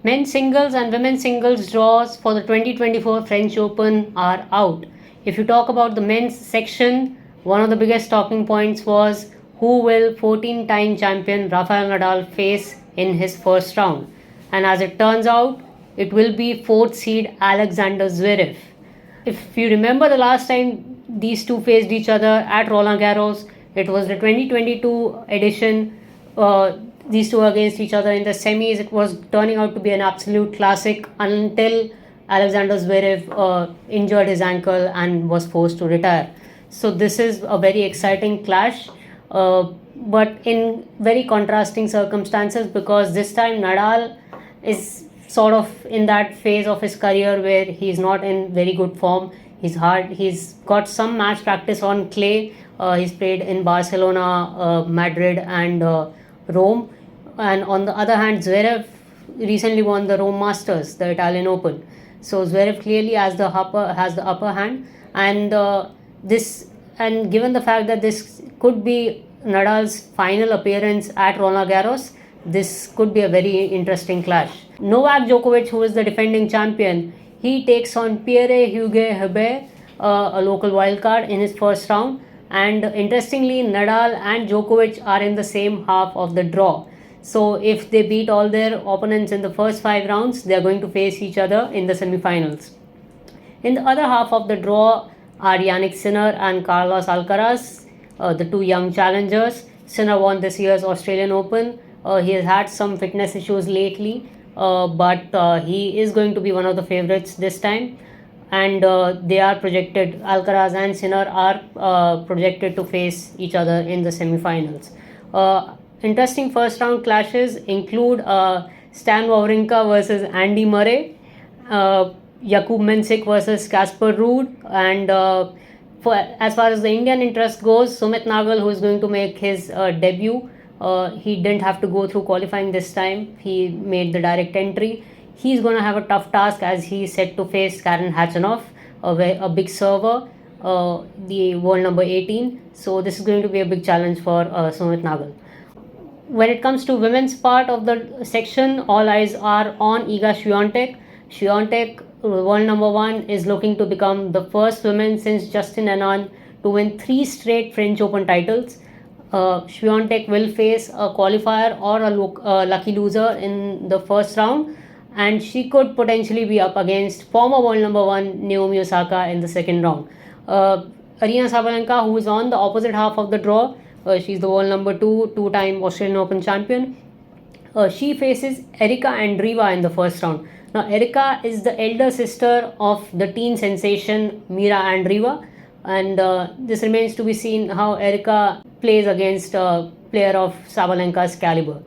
Men's singles and women's singles draws for the 2024 French Open are out. If you talk about the men's section, one of the biggest talking points was who will 14-time champion Rafael Nadal face in his first round. And as it turns out, it will be 4th seed Alexander Zverev. If you remember the last time these two faced each other at Roland Garros, it was the 2022 edition. These two against each other in the semis. It was turning out to be an absolute classic until Alexander Zverev injured his ankle and was forced to retire. So this is a very exciting clash, but in very contrasting circumstances, because this time Nadal is sort of in that phase of his career where he's not in very good form. He's got some match practice on clay. He's played in Barcelona, Madrid, and Rome. And on the other hand, Zverev recently won the Rome Masters, the Italian Open. So Zverev clearly has the upper hand, and given the fact that this could be Nadal's final appearance at Roland Garros, this could be a very interesting clash. Novak Djokovic, who is the defending champion, he takes on Pierre-Hugues Herbert, a local wildcard, in his first round. And interestingly, Nadal and Djokovic are in the same half of the draw. So if they beat all their opponents in the first 5 rounds, they are going to face each other in the semifinals. In the other half of the draw are Jannik Sinner and Carlos Alcaraz, the two young challengers. Sinner won this year's Australian Open. He has had some fitness issues lately, but he is going to be one of the favorites this time. And they are projected, Alcaraz and Sinner are projected to face each other in the semifinals. Interesting first round clashes include Stan Wawrinka versus Andy Murray, Jakub Mensik versus Casper Ruud, and as far as the Indian interest goes, Sumit Nagal, who is going to make his debut, he didn't have to go through qualifying this time. He made the direct entry. He's going to have a tough task as he's set to face Karen Khachanov, a big server, the world number 18. So this is going to be a big challenge for Sumit Nagal. When it comes to women's part of the section, all eyes are on Iga Swiatek. Swiatek, world number 1, is looking to become the first woman since Justin Henin to win 3 straight French Open titles. Swiatek will face a qualifier or a lucky loser in the first round, and she could potentially be up against former world number 1 Naomi Osaka in the second round. Aryna Sabalenka, who is on the opposite half of the draw, she's the world number 2, 2-time Australian Open champion. She faces Erika Andreeva in the first round. Now, Erika is the elder sister of the teen sensation Mira Andreeva, and this remains to be seen how Erika plays against a player of Sabalenka's caliber.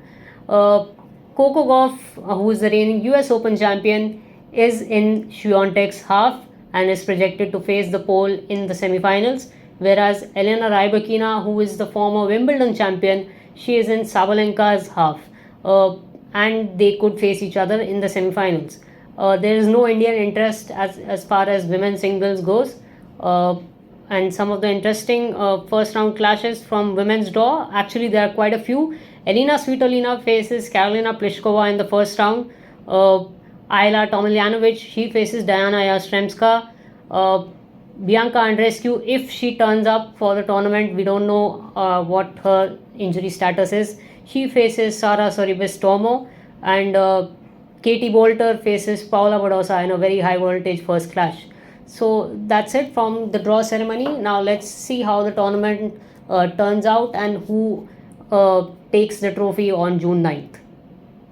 Coco Gauff, who is the reigning US Open champion, is in Swiatek's half and is projected to face the pole in the semifinals, whereas Elena Rybakina, who is the former Wimbledon champion, she is in Sabalenka's half, and they could face each other in the semifinals. There is no Indian interest as far as women's singles goes, and some of the interesting first round clashes from women's draw, actually there are quite a few. Elina Svitolina faces Karolina Pliskova in the first round. Ayla Tomiljanovic, she faces Diana Yastremska. Bianca Andreescu, if she turns up for the tournament, we don't know what her injury status is. She faces Sara Sorribes Tormo, and Katie Boulter faces Paula Badosa in a very high voltage first clash. So that's it from the draw ceremony. Now let's see how the tournament turns out and who takes the trophy on June 9th.